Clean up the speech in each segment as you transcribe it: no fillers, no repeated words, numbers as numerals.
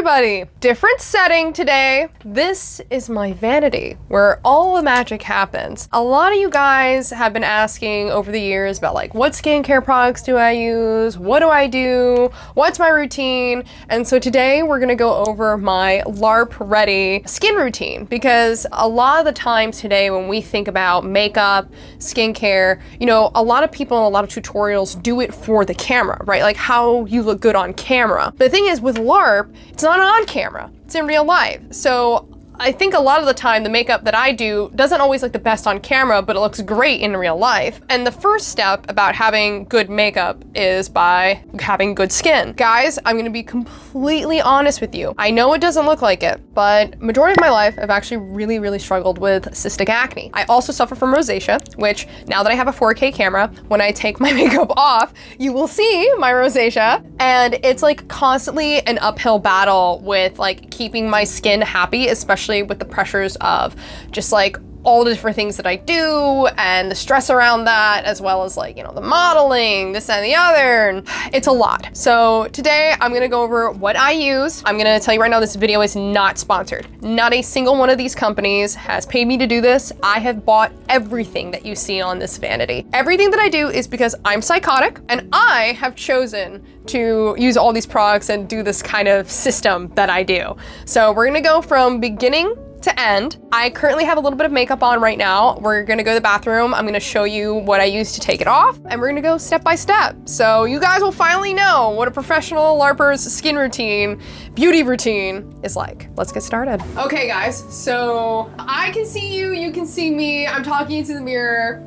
everybody! Different setting today. This is my vanity, where all the magic happens. A lot of you guys have been asking over the years about like, what skincare products do I use? What do I do? What's my routine? And so today we're gonna go over my LARP ready skin routine, because a lot of the times today when we think about makeup, skincare, you know, a lot of people in a lot of tutorials do it for the camera, right? Like how you look good on camera. But the thing is with LARP, it's not on camera, it's in real life. So I think a lot of the time the makeup that I do doesn't always look the best on camera, but it looks great in real life. And the first step about having good makeup is by having good skin. Guys, I'm gonna be completely honest with you. I know it doesn't look like it, but majority of my life I've actually really struggled with cystic acne. I also suffer from rosacea, which now that I have a 4K camera, when I take my makeup off, you will see my rosacea. And it's like constantly an uphill battle with like keeping my skin happy, especially with the pressures of just like all the different things that I do and the stress around that, as well as like, you know, the modeling, this and the other, and it's a lot. So today I'm gonna go over what I use. I'm gonna tell you right now, this video is not sponsored. Not a single one of these companies has paid me to do this. I have bought everything that you see on this vanity. Everything that I do is because I'm psychotic and I have chosen to use all these products and do this kind of system that I do. So we're gonna go from beginning to end. I currently have a little bit of makeup on right now. We're gonna go to the bathroom. I'm gonna show you what I use to take it off, and we're gonna go step by step. So you guys will finally know what a professional LARPer's skin routine, beauty routine is like. Let's get started. Okay guys, so I can see you, you can see me. I'm talking into the mirror,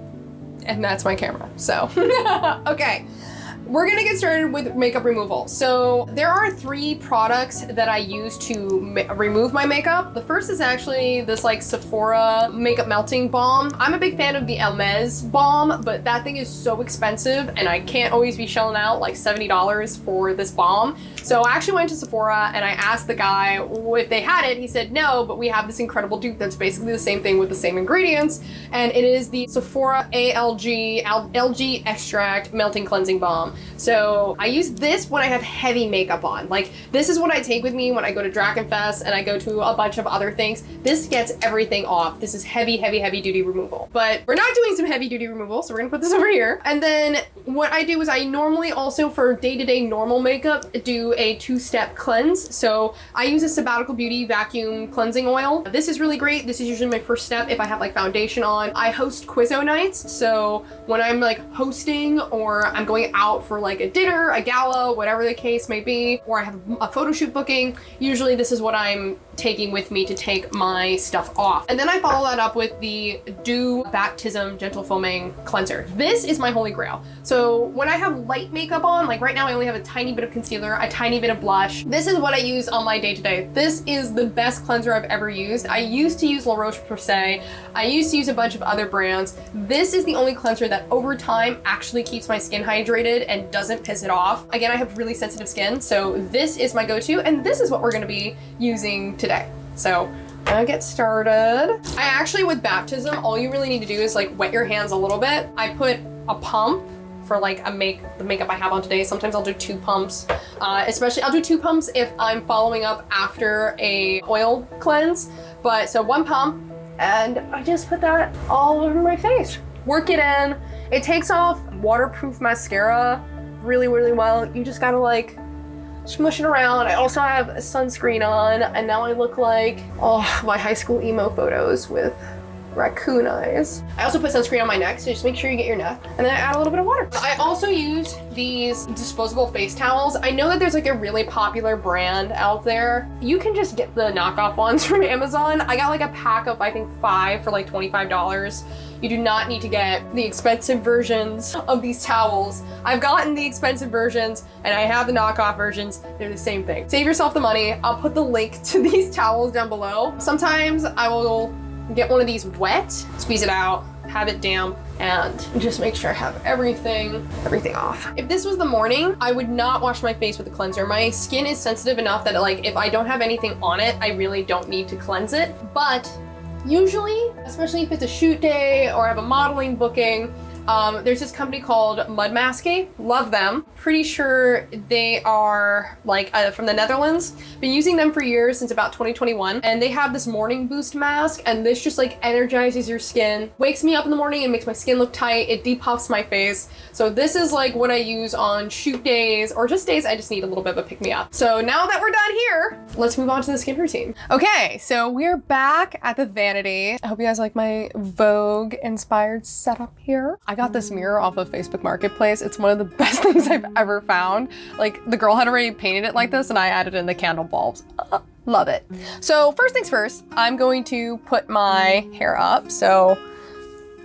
and that's my camera, so. Okay. We're gonna get started with makeup removal. So there are 3 products that I use to remove my makeup. The first is actually this like Sephora makeup melting balm. I'm a big fan of the Hermes balm, but that thing is so expensive and I can't always be shelling out like $70 for this balm. So I actually went to Sephora and I asked the guy if they had it. He said no, but we have this incredible dupe that's basically the same thing with the same ingredients. And it is the Sephora algae extract melting cleansing balm. So I use this when I have heavy makeup on. Like this is what I take with me when I go to Dragonfest and I go to a bunch of other things. This gets everything off. This is heavy duty removal. But we're not doing some heavy duty removal, so we're gonna put this over here. And then what I do is I normally also for day-to-day normal makeup do a 2-step cleanse. So I use a Sabbatical Beauty vacuum cleansing oil. This is really great. This is usually my first step if I have like foundation on. I host Quizzo nights. So when I'm like hosting or I'm going out for like a dinner, a gala, whatever the case may be, or I have a photo shoot booking, usually this is what I'm taking with me to take my stuff off. And then I follow that up with the Dew Baptism Gentle Foaming Cleanser. This is my holy grail. So when I have light makeup on, like right now I only have a tiny bit of concealer, a tiny bit of blush. This is what I use on my day-to-day. This is the best cleanser I've ever used. I used to use La Roche-Posay. I used to use a bunch of other brands. This is the only cleanser that over time actually keeps my skin hydrated and doesn't piss it off. Again, I have really sensitive skin, so this is my go-to, and this is what we're gonna be using today. So I'll get started. I actually, with Baptism, all you really need to do is like wet your hands a little bit. I put a pump for like the makeup I have on today. Sometimes I'll do 2 pumps, especially I'll do 2 pumps if I'm following up after a oil cleanse. But so 1 pump, and I just put that all over my face. Work it in. It takes off waterproof mascara really well. You just gotta like smush it around. I also have a sunscreen on, and now I look like, oh, my high school emo photos with raccoon eyes. I also put sunscreen on my neck, so just make sure you get your neck. And then I add a little bit of water. I also use these disposable face towels. I know that there's like a really popular brand out there. You can just get the knockoff ones from Amazon. I got like a pack of, I think 5 for like $25. You do not need to get the expensive versions of these towels. I've gotten the expensive versions and I have the knockoff versions. They're the same thing. Save yourself the money. I'll put the link to these towels down below. Sometimes I will get one of these wet, squeeze it out, have it damp, and just make sure I have everything off. If this was the morning, I would not wash my face with a cleanser. My skin is sensitive enough that like if I don't have anything on it, I really don't need to cleanse it. But usually, especially if it's a shoot day or I have a modeling booking, There's this company called Mud Masky. Love them. Pretty sure they are like from the Netherlands. Been using them for years, since about 2021. And they have this morning boost mask, and this just like energizes your skin, wakes me up in the morning and makes my skin look tight. It depuffs my face. So this is like what I use on shoot days or just days I just need a little bit of a pick me up. So now that we're done here, let's move on to the skin routine. Okay, so we're back at the vanity. I hope you guys like my Vogue inspired setup here. I got this mirror off of Facebook Marketplace. It's one of the best things I've ever found. Like, the girl had already painted it like this and I added in the candle bulbs. Love it. So first things first, I'm going to put my hair up. So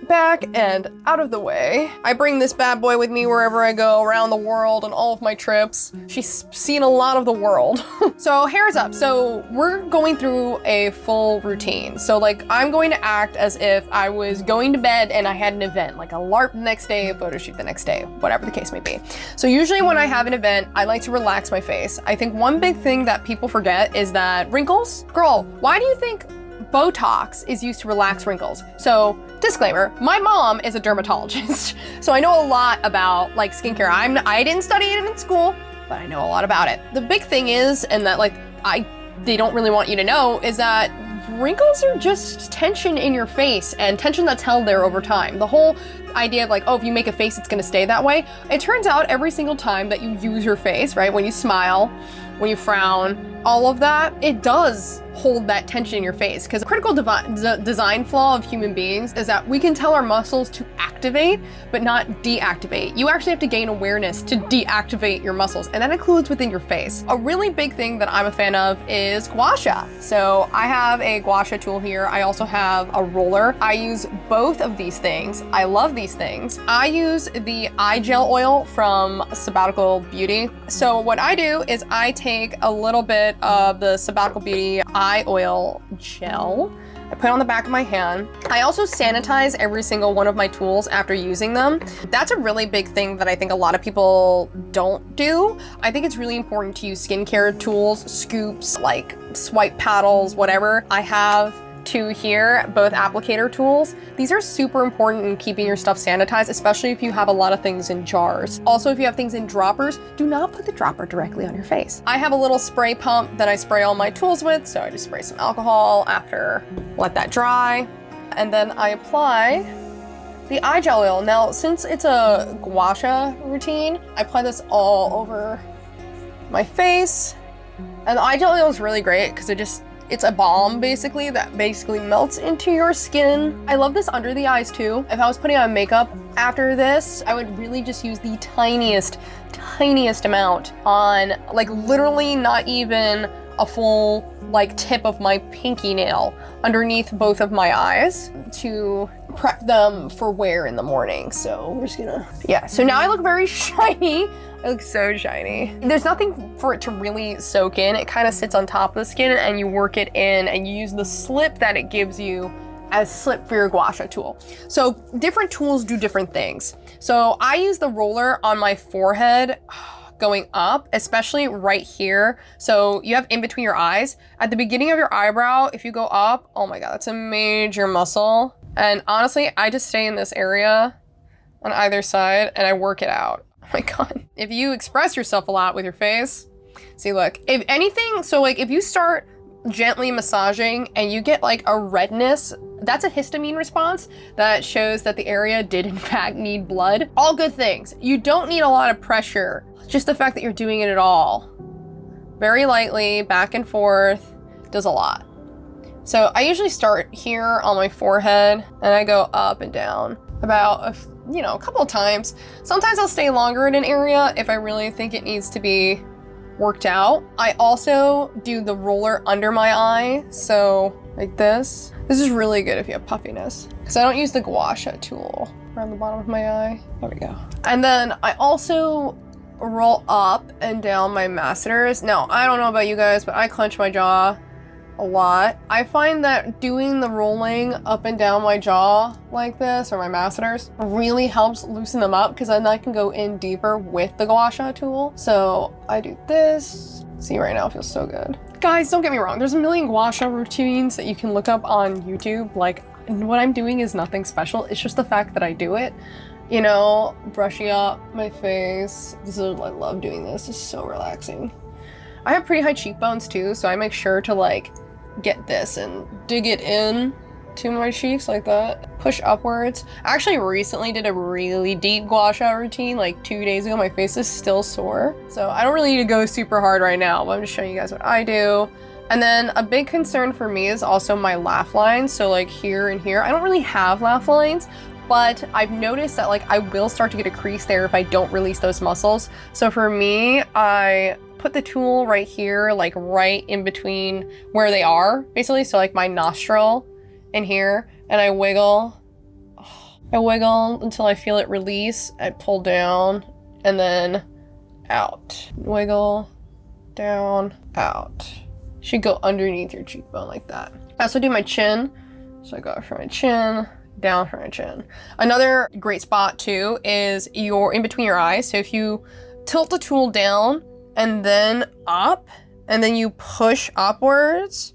back and out of the way. I bring this bad boy with me wherever I go around the world and all of my trips. She's seen a lot of the world. So hair's up. So we're going through a full routine. So like, I'm going to act as if I was going to bed and I had an event, like a LARP the next day, a photo shoot the next day, whatever the case may be. So usually when I have an event, I like to relax my face. I think one big thing that people forget is that wrinkles. Girl, why do you think Botox is used to relax wrinkles? So disclaimer, my mom is a dermatologist, so I know a lot about like skincare. I didn't study it in school, but I know a lot about it. The big thing is, and that like they don't really want you to know, is that wrinkles are just tension in your face, and tension that's held there over time. The whole idea of like, oh, if you make a face, it's gonna stay that way. It turns out every single time that you use your face, right? When you smile, when you frown, all of that, it does hold that tension in your face. Because a critical design flaw of human beings is that we can tell our muscles to activate, but not deactivate. You actually have to gain awareness to deactivate your muscles, and that includes within your face. A really big thing that I'm a fan of is gua sha. So I have a gua sha tool here. I also have a roller. I use both of these things. I love these things. I use the eye gel oil from Sabbatical Beauty. So what I do is I take a little bit of the Sabbatical Beauty eye oil gel. I put it on the back of my hand. I also sanitize every single one of my tools after using them. That's a really big thing that I think a lot of people don't do. I think it's really important to use skincare tools, scoops, like swipe paddles, whatever. I have two here, both applicator tools. These are super important in keeping your stuff sanitized, especially if you have a lot of things in jars. Also, if you have things in droppers, do not put the dropper directly on your face. I have a little spray pump that I spray all my tools with, so I just spray some alcohol after, let that dry, and then I apply the eye gel oil. Now, since it's a gua sha routine, I apply this all over my face, and the eye gel oil is really great because it's a balm basically that basically melts into your skin. I love this under the eyes too. If I was putting on makeup after this, I would really just use the tiniest amount on, like, literally not even a full like tip of my pinky nail underneath both of my eyes to prep them for wear in the morning. So we're just gonna, yeah. So now I look very shiny. I look so shiny. There's nothing for it to really soak in. It kind of sits on top of the skin and you work it in and you use the slip that it gives you as slip for your gua sha tool. So different tools do different things. So I use the roller on my forehead going up, especially right here. So you have in between your eyes. At the beginning of your eyebrow, if you go up, oh my God, that's a major muscle. And honestly, I just stay in this area on either side and I work it out. Oh my God. If you express yourself a lot with your face, see, look, if anything, so like if you start gently massaging and you get like a redness, that's a histamine response that shows that the area did in fact need blood. All good things. You don't need a lot of pressure. Just the fact that you're doing it at all. Very lightly, back and forth, does a lot. So I usually start here on my forehead and I go up and down about a couple of times. Sometimes I'll stay longer in an area if I really think it needs to be worked out. I also do the roller under my eye, so like this. This is really good if you have puffiness, because I don't use the gua sha tool around the bottom of my eye. There we go. And then I also roll up and down my masseters. Now, I don't know about you guys, but I clench my jaw a lot. I find that doing the rolling up and down my jaw like this, or my masseters, really helps loosen them up, because then I can go in deeper with the gua sha tool. So I do this. See, right now it feels so good. Guys, don't get me wrong. There's a million gua sha routines that you can look up on YouTube. Like, what I'm doing is nothing special. It's just the fact that I do it. you know, brushing up my face. This is, I love doing this. It's so relaxing. I have pretty high cheekbones too, so I make sure to like get this and dig it in to my cheeks like that. Push upwards. I actually recently did a really deep gua sha routine like 2 days ago. My face is still sore. So I don't really need to go super hard right now, but I'm just showing you guys what I do. And then a big concern for me is also my laugh lines. So like here and here, I don't really have laugh lines, but I've noticed that like I will start to get a crease there if I don't release those muscles. So for me, I put the tool right here, like right in between where they are, basically. So like my nostril in here, and I wiggle until I feel it release. I pull down and then out. Wiggle, down, out. Should go underneath your cheekbone like that. I also do my chin. So I go from my chin, down from my chin. Another great spot too is in between your eyes. So if you tilt the tool down and then up, and then you push upwards,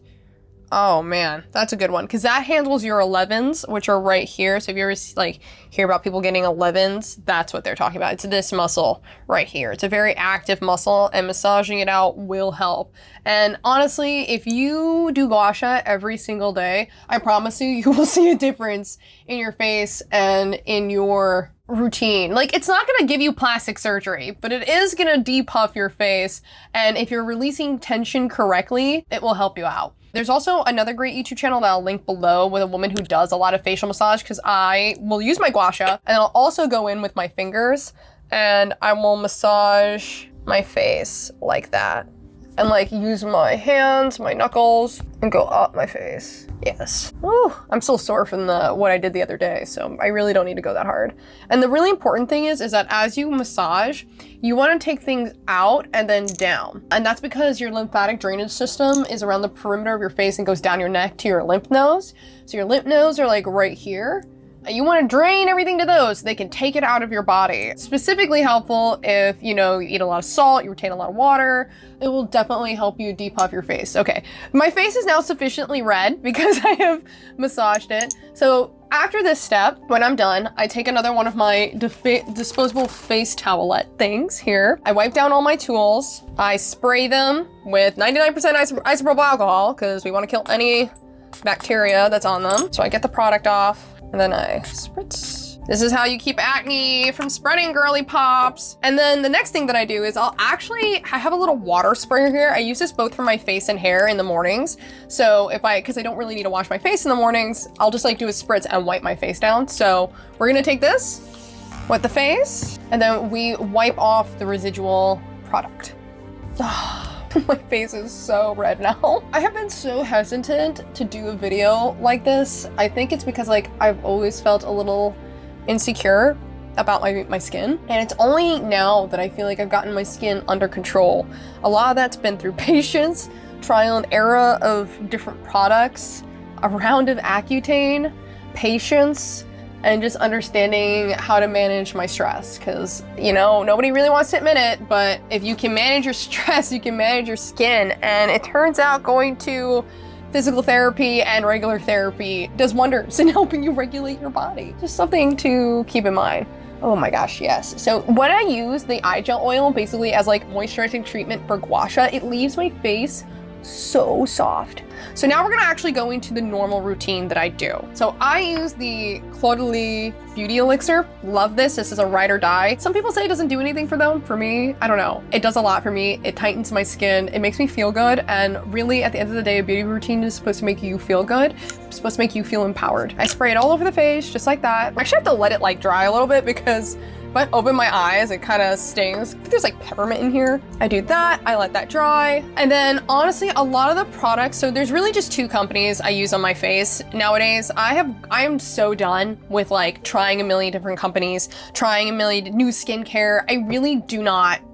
oh man, that's a good one, because that handles your 11s, which are right here. So if you ever like hear about people getting 11s, that's what they're talking about. It's this muscle right here. It's a very active muscle, and massaging it out will help. And honestly, if you do gua sha every single day, I promise you, you will see a difference in your face and in your routine. Like, it's not gonna give you plastic surgery, but it is gonna depuff your face. And if you're releasing tension correctly, it will help you out. There's also another great YouTube channel that I'll link below with a woman who does a lot of facial massage, because I will use my gua sha and I'll also go in with my fingers and I will massage my face like that. And like use my hands, my knuckles, and go up my face. Yes. Ooh, I'm still sore from what I did the other day, so I really don't need to go that hard. And the really important thing is that as you massage, you want to take things out and then down. And that's because your lymphatic drainage system is around the perimeter of your face and goes down your neck to your lymph nodes. So your lymph nodes are like right here. You want to drain everything to those so they can take it out of your body. Specifically helpful if, you know, you eat a lot of salt, you retain a lot of water. It will definitely help you depuff your face. Okay, my face is now sufficiently red because I have massaged it. So after this step, when I'm done, I take another one of my disposable face towelette things here. I wipe down all my tools. I spray them with 99% isopropyl alcohol because we want to kill any bacteria that's on them. So I get the product off. And then I spritz. This is how you keep acne from spreading, girly pops. And then the next thing that I do is I have a little water sprayer here. I use this both for my face and hair in the mornings. So because I don't really need to wash my face in the mornings, I'll just like do a spritz and wipe my face down. So we're gonna take this, wet the face, and then we wipe off the residual product. My face is so red now. I have been so hesitant to do a video like this. I think it's because like I've always felt a little insecure about my skin. And it's only now that I feel like I've gotten my skin under control. A lot of that's been through patience, trial and error of different products, a round of Accutane, patience, and just understanding how to manage my stress. Because, you know, nobody really wants to admit it, but if you can manage your stress, you can manage your skin. And it turns out going to physical therapy and regular therapy does wonders in helping you regulate your body. Just something to keep in mind. Oh my gosh, yes. So when I use the eye gel oil basically as like moisturizing treatment for gua sha, it leaves my face so soft. So now we're gonna actually go into the normal routine that I do. So I use the Clos de Lis Beauty Elixir. Love this. This is a ride or die. Some people say it doesn't do anything for them. For me, I don't know. It does a lot for me. It tightens my skin. It makes me feel good. And really, at the end of the day, a beauty routine is supposed to make you feel good. It's supposed to make you feel empowered. I spray it all over the face, just like that. I actually have to let it like dry a little bit because if I open my eyes, it kind of stings. I think there's like peppermint in here. I do that, I let that dry. And then honestly, a lot of the products, so there's really just 2 companies I use on my face nowadays. I am so done with like trying a million different companies, trying a million new skincare.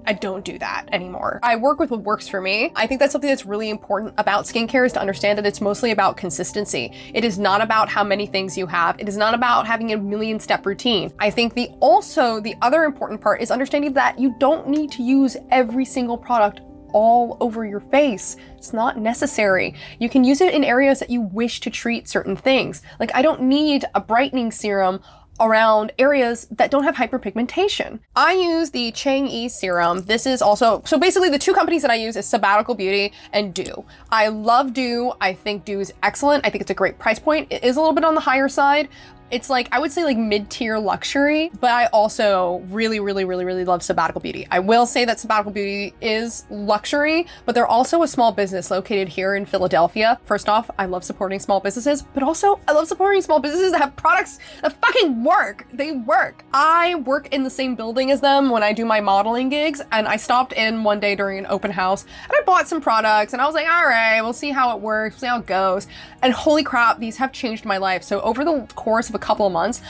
I don't do that anymore. I work with what works for me. I think that's something that's really important about skincare, is to understand that it's mostly about consistency. It is not about how many things you have. It is not about having a 1,000,000-step routine. I think the other important part is understanding that you don't need to use every single product all over your face. It's not necessary. You can use it in areas that you wish to treat certain things. Like I don't need a brightening serum around areas that don't have hyperpigmentation. I use the Chang'e serum. This is also, so basically the two companies that I use is Sabbatical Beauty and Dew. I love Dew. I think Dew is excellent. I think it's a great price point. It is a little bit on the higher side. It's like, I would say like mid-tier luxury, but I also really love Sabbatical Beauty. I will say that Sabbatical Beauty is luxury, but they're also a small business located here in Philadelphia. First off, I love supporting small businesses, but also I love supporting small businesses that have products that fucking work. They work. I work in the same building as them when I do my modeling gigs, and I stopped in one day during an open house and I bought some products and I was like, all right, we'll see how it works, see how it goes. And holy crap, these have changed my life. So over the course of a couple of months,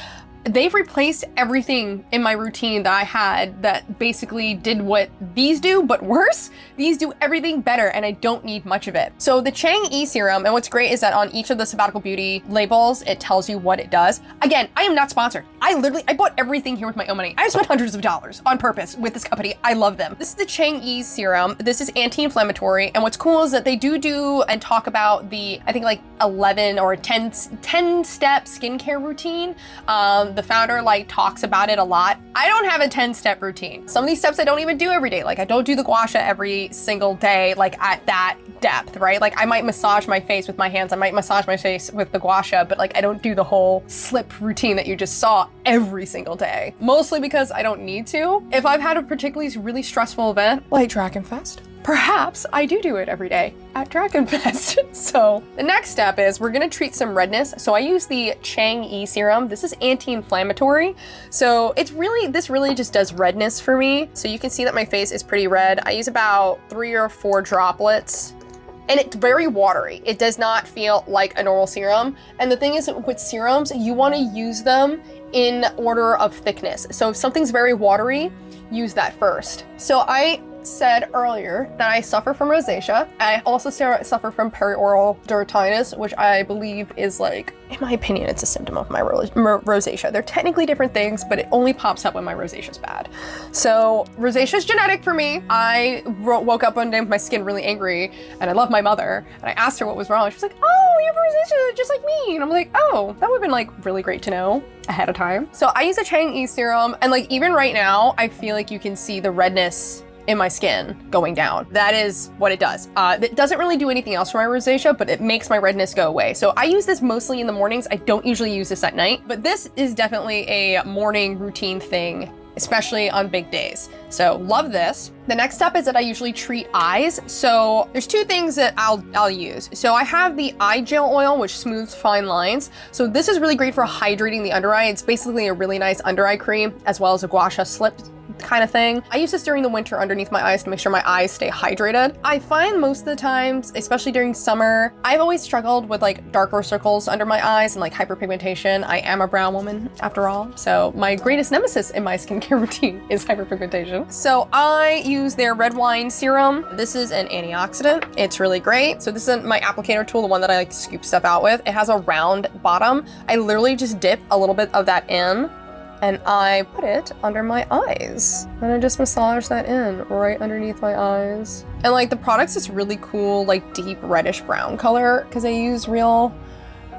they've replaced everything in my routine that I had that basically did what these do, but worse. These do everything better and I don't need much of it. So the Chang'e serum, and what's great is that on each of the Sabbatical Beauty labels, it tells you what it does. Again, I am not sponsored. I bought everything here with my own money. I've spent hundreds of dollars on purpose with this company. I love them. This is the Chang'e serum. This is anti-inflammatory. And what's cool is that they do and talk about the, I think like 11 or 10 step skincare routine. The founder like talks about it a lot. I don't have a 10-step routine. Some of these steps I don't even do every day. Like I don't do the gua sha every single day, like at that depth, right? Like I might massage my face with my hands. I might massage my face with the gua sha, but like I don't do the whole slip routine that you just saw every single day. Mostly because I don't need to. If I've had a particularly really stressful event, like Dragonfest, perhaps I do it every day at Dragonfest. So the next step is we're gonna treat some redness. So I use the Chang'e serum. This is anti-inflammatory. So this really just does redness for me. So you can see that my face is pretty red. I use about 3 or 4 droplets. And it's very watery. It does not feel like a normal serum. And the thing is with serums, you wanna use them in order of thickness. So if something's very watery, use that first. So I said earlier that I suffer from rosacea. I also suffer from perioral dermatitis, which I believe is like, in my opinion, it's a symptom of my rosacea. They're technically different things, but it only pops up when my rosacea is bad. So rosacea is genetic for me. I woke up one day with my skin really angry, and I love my mother, and I asked her what was wrong. She was like, oh, you have rosacea just like me. And I'm like, oh, that would have been like really great to know ahead of time. So I use a Chang'e serum, and like even right now, I feel like you can see the redness in my skin going down. That is what it does. It doesn't really do anything else for my rosacea, but it makes my redness go away. So I use this mostly in the mornings. I don't usually use this at night, but this is definitely a morning routine thing, especially on big days. So love this. The next step is that I usually treat eyes. So there's 2 things that I'll use. So I have the eye gel oil, which smooths fine lines. So this is really great for hydrating the under eye. It's basically a really nice under eye cream, as well as a gua sha slip kind of thing. I use this during the winter underneath my eyes to make sure my eyes stay hydrated. I find most of the times, especially during summer, I've always struggled with like darker circles under my eyes and like hyperpigmentation. I am a brown woman after all. So my greatest nemesis in my skincare routine is hyperpigmentation. So I use their red wine serum. This is an antioxidant. It's really great. So this is my applicator tool, the one that I like to scoop stuff out with. It has a round bottom. I literally just dip a little bit of that in, and I put it under my eyes. And I just massage that in right underneath my eyes. And like the product's this really cool, like deep reddish brown color because I use real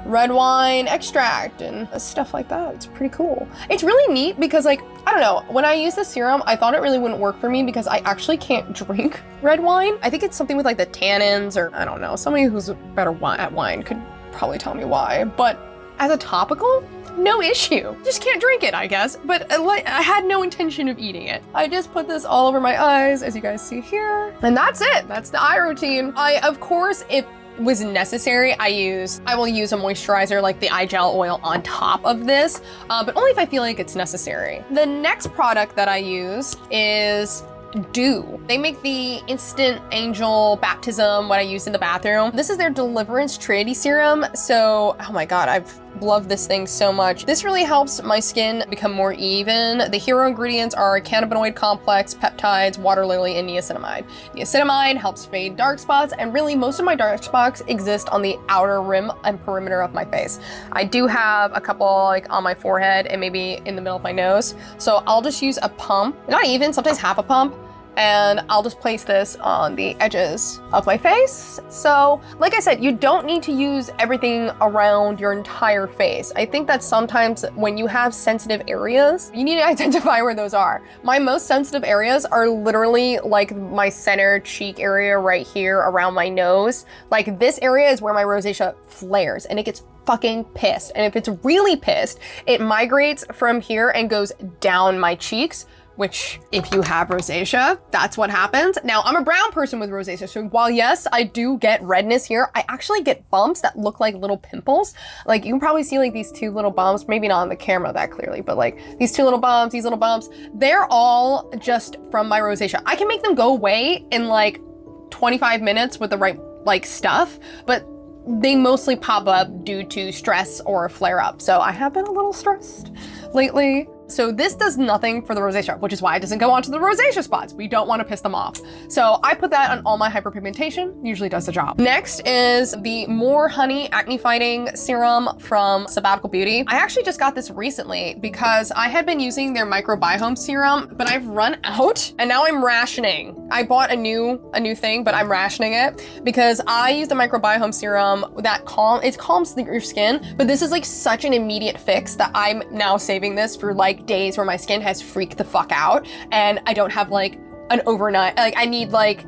red wine extract and stuff like that. It's pretty cool. It's really neat because like, I don't know, when I use the serum, I thought it really wouldn't work for me because I actually can't drink red wine. I think it's something with like the tannins or I don't know, somebody who's better at wine could probably tell me why. But as a topical, no issue. Just can't drink it, I guess. But I had no intention of eating it. I just put this all over my eyes, as you guys see here. And that's it. That's the eye routine. Of course, if was necessary, I will use a moisturizer like the eye gel oil on top of this, but only if I feel like it's necessary. The next product that I use is Dew. They make the Instant Angel Baptism, what I use in the bathroom. This is their Deliverance Trinity Serum. So, oh my God, I've loved this thing so much. This really helps my skin become more even. The hero ingredients are cannabinoid complex, peptides, water lily, and niacinamide. Niacinamide helps fade dark spots, and really most of my dark spots exist on the outer rim and perimeter of my face. I do have a couple like on my forehead and maybe in the middle of my nose. So I'll just use a pump, not even, sometimes half a pump, and I'll just place this on the edges of my face. So, like I said, you don't need to use everything around your entire face. I think that sometimes when you have sensitive areas, you need to identify where those are. My most sensitive areas are literally like my center cheek area right here around my nose. Like this area is where my rosacea flares and it gets fucking pissed. And if it's really pissed, it migrates from here and goes down my cheeks, which if you have rosacea, that's what happens. Now, I'm a brown person with rosacea, so while yes, I do get redness here, I actually get bumps that look like little pimples. Like you can probably see like these two little bumps, maybe not on the camera that clearly, but like these two little bumps, these little bumps, they're all just from my rosacea. I can make them go away in like 25 minutes with the right like stuff, but they mostly pop up due to stress or flare up. So I have been a little stressed lately. So this does nothing for the rosacea, which is why it doesn't go onto the rosacea spots. We don't want to piss them off. So I put that on all my hyperpigmentation, usually does the job. Next is the More Honey Acne Fighting Serum from Sabbatical Beauty. I actually just got this recently because I had been using their microbiome serum, but I've run out and now I'm rationing. I bought a new thing, but I'm rationing it because I use the microbiome serum that calms your skin, but this is like such an immediate fix that I'm now saving this for like days where my skin has freaked the fuck out and I don't have like an overnight, like I need like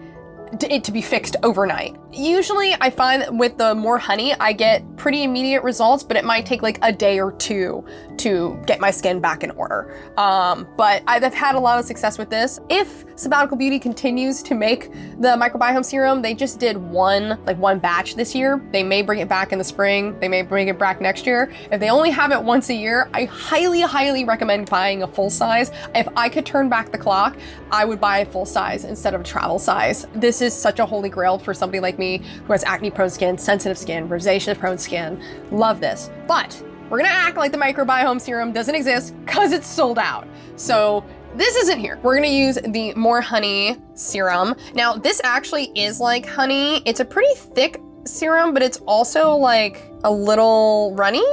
it to be fixed overnight. Usually I find with the More Honey, I get pretty immediate results, but it might take like a day or two to get my skin back in order. But I've had a lot of success with this. If Sabbatical Beauty continues to make the microbiome serum, they just did one batch this year. They may bring it back in the spring. They may bring it back next year. If they only have it once a year, I highly, highly recommend buying a full size. If I could turn back the clock, I would buy a full size instead of a travel size. This is such a holy grail for somebody like me who has acne prone skin, sensitive skin, rosacea prone skin. Love this. But we're gonna act like the microbiome serum doesn't exist because it's sold out. So this isn't here. We're gonna use the More Honey serum. Now this actually is like honey. It's a pretty thick serum, but it's also like a little runny,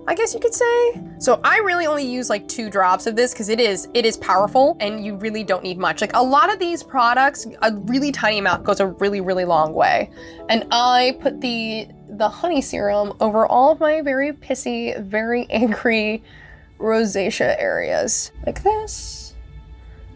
I guess you could say. So I really only use like 2 drops of this because it is powerful and you really don't need much. Like a lot of these products, a really tiny amount goes a really, really long way. And I put the honey serum over all of my very pissy, very angry rosacea areas. Like this,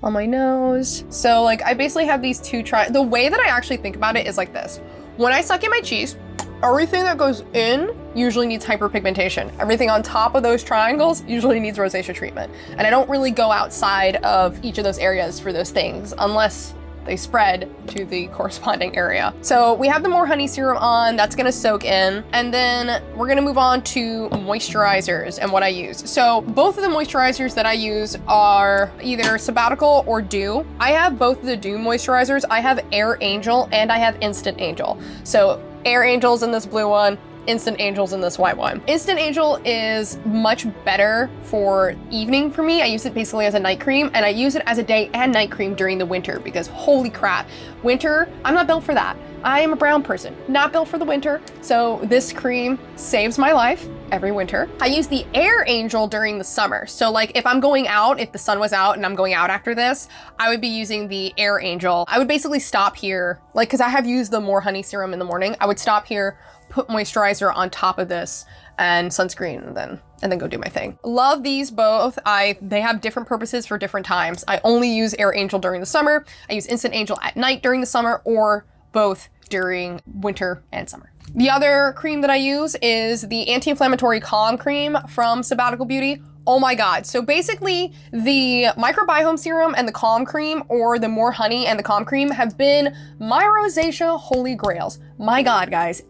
on my nose. So like I basically have these 2 the way that I actually think about it is like this. When I suck in my cheeks, everything that goes in usually needs hyperpigmentation. Everything on top of those triangles usually needs rosacea treatment. And I don't really go outside of each of those areas for those things unless they spread to the corresponding area. So we have the More Honey serum on, that's gonna soak in. And then we're gonna move on to moisturizers and what I use. So both of the moisturizers that I use are either Sabbatical or Dew. I have both of the Dew moisturizers. I have Air Angel and I have Instant Angel. So Air Angel's in this blue one, Instant Angel's in this white one. Instant Angel is much better for evening for me. I use it basically as a night cream and I use it as a day and night cream during the winter because holy crap, winter, I'm not built for that. I am a brown person, not built for the winter. So this cream saves my life every winter. I use the Air Angel during the summer. So like if I'm going out, if the sun was out and I'm going out after this, I would be using the Air Angel. I would basically stop here, like, cause I have used the More Honey serum in the morning. I would stop here, put moisturizer on top of this and sunscreen and then go do my thing. Love these both. They have different purposes for different times. I only use Air Angel during the summer. I use Instant Angel at night during the summer or both during winter and summer. The other cream that I use is the anti-inflammatory calm cream from Sabbatical Beauty. Oh my God. So basically the microbiome serum and the calm cream, or the More Honey and the calm cream, have been my rosacea holy grails. My God, guys,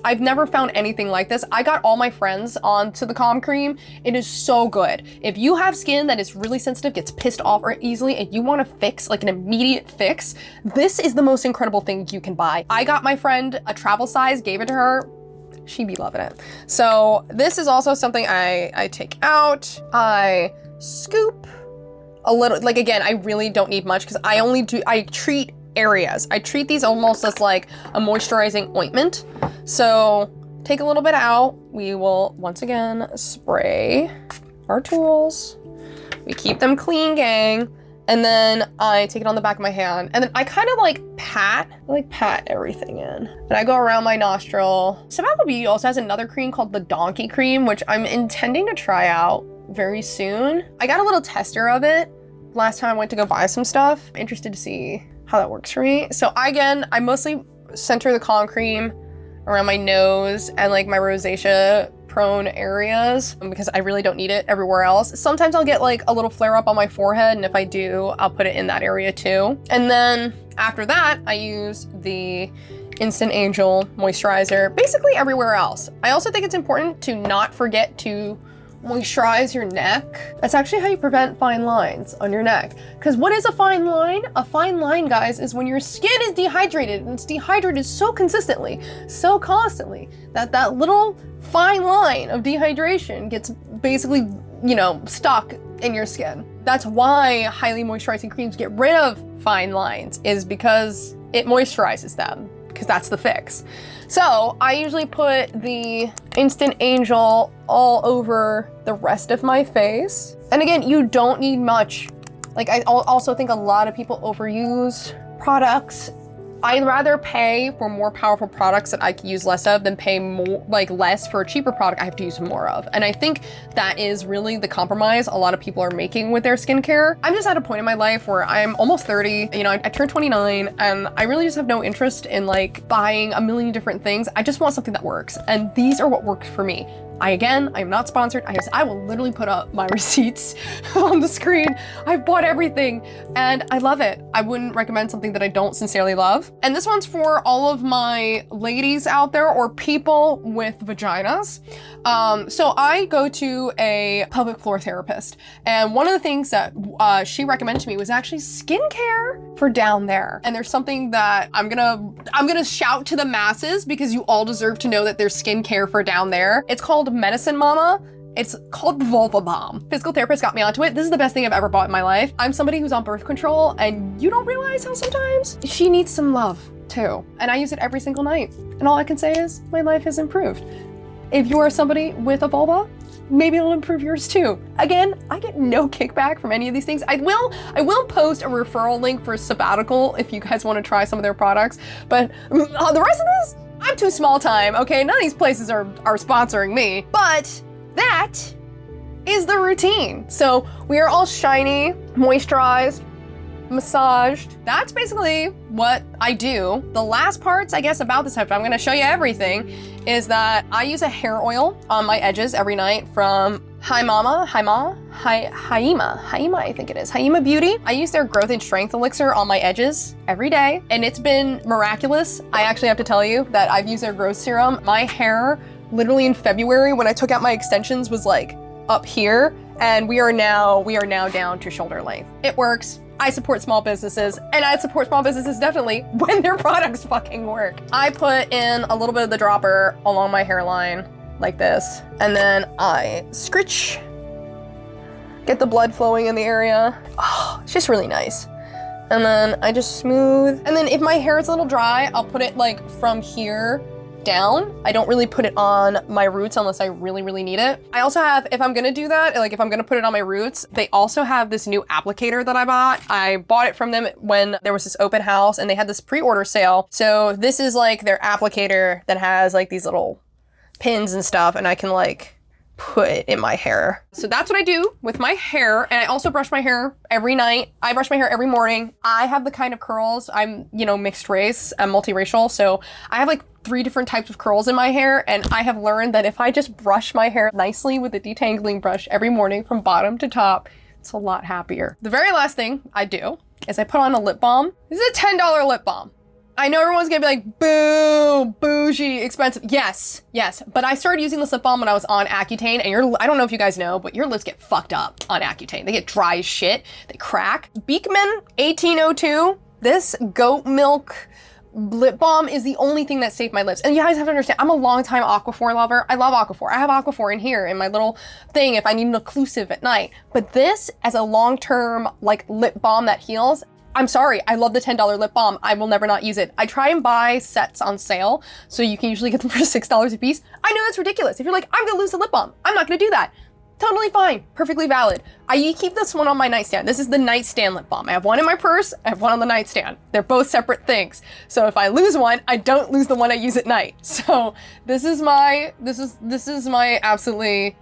I've never found anything like this. I got all my friends onto the calm cream. It is so good. If you have skin that is really sensitive, gets pissed off or easily, and you want to fix, like an immediate fix, this is the most incredible thing you can buy. I got my friend a travel size, gave it to her. She'd be loving it. So this is also something I take out. I scoop a little, like again, I really don't need much because I treat areas. I treat these almost as like a moisturizing ointment. So take a little bit out. We will once again spray our tools. We keep them clean, gang. And then I take it on the back of my hand, and then I kind of like pat everything in. And I go around my nostril. Tobacco Beauty also has another cream called the Donkey Cream, which I'm intending to try out very soon. I got a little tester of it last time I went to go buy some stuff. I'm interested to see how that works for me. So I mostly center the con cream around my nose and like my rosacea prone areas because I really don't need it everywhere else. Sometimes I'll get like a little flare up on my forehead, and if I do, I'll put it in that area too. And then after that, I use the Instant Angel moisturizer basically everywhere else. I also think it's important to not forget to moisturize your neck. That's actually how you prevent fine lines on your neck. Because what is a fine line? A fine line, guys, is when your skin is dehydrated, and it's dehydrated so consistently, so constantly, that that little fine line of dehydration gets basically, you know, stuck in your skin. That's why highly moisturizing creams get rid of fine lines, is because it moisturizes them, because that's the fix. So I usually put the Instant Angel all over the rest of my face. And again, you don't need much. Like, I also think a lot of people overuse products. I'd rather pay for more powerful products that I can use less of than pay more, like less for a cheaper product I have to use more of. And I think that is really the compromise a lot of people are making with their skincare. I'm just at a point in my life where I'm almost 30, you know, I turned 29, and I really just have no interest in like buying a million different things. I just want something that works. And these are what works for me. I'm not sponsored. I will literally put up my receipts on the screen. I've bought everything and I love it. I wouldn't recommend something that I don't sincerely love. And this one's for all of my ladies out there or people with vaginas. So I go to a pelvic floor therapist, and one of the things that she recommended to me was actually skincare for down there. And there's something that I'm gonna shout to the masses, because you all deserve to know that there's skincare for down there. It's called Medicine Mama. It's called Vulva Bomb. Physical therapist got me onto it. This is the best thing I've ever bought in my life. I'm somebody who's on birth control, and you don't realize how sometimes she needs some love too. And I use it every single night. And all I can say is my life has improved. If you are somebody with a vulva, maybe it'll improve yours too. Again, I get no kickback from any of these things. I will post a referral link for Sabbatical if you guys want to try some of their products. But the rest of this, I'm too small time, okay? None of these places are sponsoring me. But that is the routine. So we are all shiny, moisturized, massaged. That's basically what I do. The last parts, I guess, about this, if I'm gonna show you everything, is that I use a hair oil on my edges every night from Haima, I think it is, Haima Beauty. I use their Growth and Strength Elixir on my edges every day, and it's been miraculous. I actually have to tell you that I've used their growth serum. My hair, literally in February, when I took out my extensions, was like up here, and we are now down to shoulder length. It works. I support small businesses, and I support small businesses definitely when their products fucking work. I put in a little bit of the dropper along my hairline like this, and then I scritch, get the blood flowing in the area. Oh, it's just really nice. And then I just smooth. And then if my hair is a little dry, I'll put it like from here down. I don't really put it on my roots unless I really, really need it. I also have, if I'm gonna do that, like if I'm gonna put it on my roots, they also have this new applicator that I bought. I bought it from them when there was this open house and they had this pre-order sale. So this is like their applicator that has like these little pins and stuff, and I can like put it in my hair. So that's what I do with my hair. And I also brush my hair every night. I brush my hair every morning. I have the kind of curls, I'm, you know, mixed race, I'm multiracial. So I have like 3 different types of curls in my hair. And I have learned that if I just brush my hair nicely with a detangling brush every morning from bottom to top, it's a lot happier. The very last thing I do is I put on a lip balm. This is a $10 lip balm. I know everyone's gonna be like, boo, bougie, expensive. Yes, but I started using this lip balm when I was on Accutane, and I don't know if you guys know, but your lips get fucked up on Accutane. They get dry as shit, they crack. Beekman 1802, this goat milk lip balm is the only thing that saved my lips. And you guys have to understand, I'm a longtime Aquaphor lover. I love Aquaphor. I have Aquaphor in here in my little thing if I need an occlusive at night. But this, as a long-term like lip balm that heals, I'm sorry, I love the $10 lip balm. I will never not use it. I try and buy sets on sale, so you can usually get them for $6 a piece. I know that's ridiculous. If you're like, I'm gonna lose the lip balm, I'm not gonna do that. Totally fine, perfectly valid. I keep this one on my nightstand. This is the nightstand lip balm. I have one in my purse, I have one on the nightstand. They're both separate things. So if I lose one, I don't lose the one I use at night. So this is my absolutely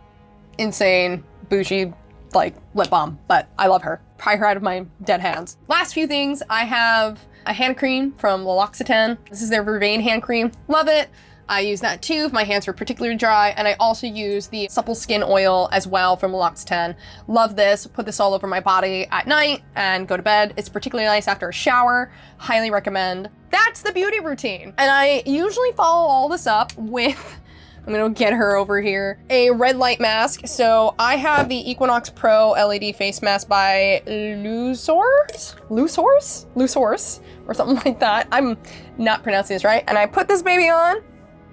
insane, bougie, like, lip balm, but I love her. Pry her out of my dead hands. Last few things, I have a hand cream from L'Occitane. This is their Vervain hand cream. Love it. I use that too if my hands are particularly dry, and I also use the Supple Skin Oil as well from L'Occitane. Love this. Put this all over my body at night and go to bed. It's particularly nice after a shower. Highly recommend. That's the beauty routine. And I usually follow all this up with, I'm gonna get her over here, a red light mask. So I have the Equinox Pro LED face mask by Lusors, or something like that. I'm not pronouncing this right. And I put this baby on,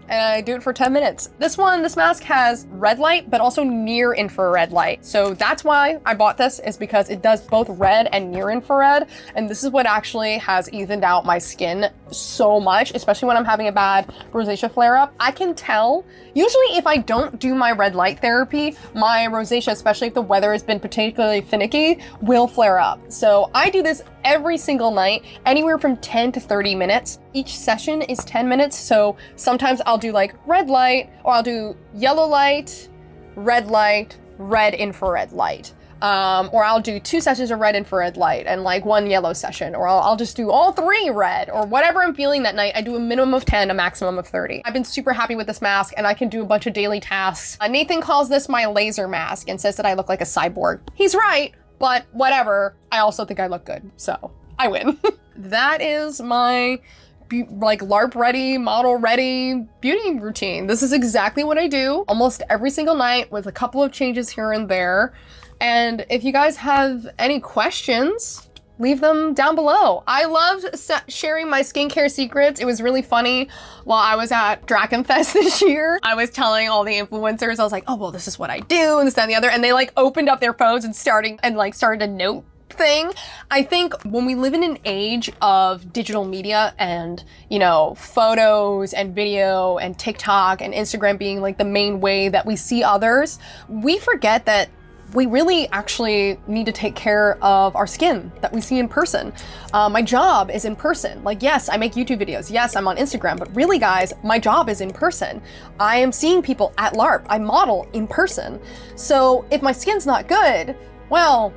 and I do it for 10 minutes. This mask has red light, but also near infrared light. So that's why I bought this, is because it does both red and near infrared. And this is what actually has evened out my skin so much, especially when I'm having a bad rosacea flare up. I can tell, usually if I don't do my red light therapy, my rosacea, especially if the weather has been particularly finicky, will flare up. So I do this every single night, anywhere from 10 to 30 minutes. Each session is 10 minutes, so sometimes I'll do like red light, or I'll do yellow light, red infrared light. Or I'll do 2 sessions of red infrared light and like 1 yellow session, or I'll just do all 3 red, or whatever I'm feeling that night. I do a minimum of 10, a maximum of 30. I've been super happy with this mask, and I can do a bunch of daily tasks. Nathan calls this my laser mask and says that I look like a cyborg. He's right, but whatever. I also think I look good, so I win. That is my like LARP ready, model ready beauty routine. This is exactly what I do almost every single night, with a couple of changes here and there. And if you guys have any questions, leave them down below. I loved sharing my skincare secrets. It was really funny. While I was at Drakenfest this year, I was telling all the influencers, I was like, oh, well, this is what I do, and this, that, and the other. And they like opened up their phones and started a note thing. I think when we live in an age of digital media and, you know, photos and video and TikTok and Instagram being like the main way that we see others, we forget that we really actually need to take care of our skin that we see in person. My job is in person. Like, yes, I make YouTube videos. Yes, I'm on Instagram, but really guys, my job is in person. I am seeing people at LARP. I model in person. So if my skin's not good, well,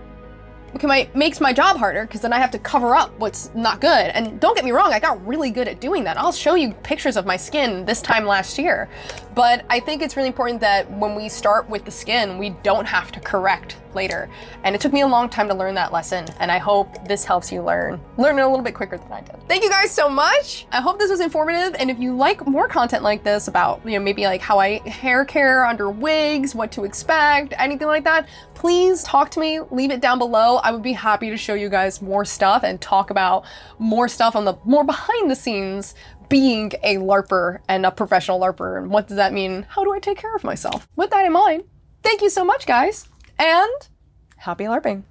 makes my job harder, because then I have to cover up what's not good. And don't get me wrong, I got really good at doing that. I'll show you pictures of my skin this time last year. But I think it's really important that when we start with the skin, we don't have to correct later. And it took me a long time to learn that lesson, and I hope this helps you learn it a little bit quicker than I did. Thank you guys so much. I hope this was informative, and if you like more content like this about, you know, maybe like how I hair care under wigs, what to expect, anything like that, please talk to me, leave it down below. I would be happy to show you guys more stuff and talk about more stuff on the more behind the scenes being a LARPer and a professional LARPer, and what does that mean? How do I take care of myself? With that in mind, thank you so much, guys, and happy LARPing.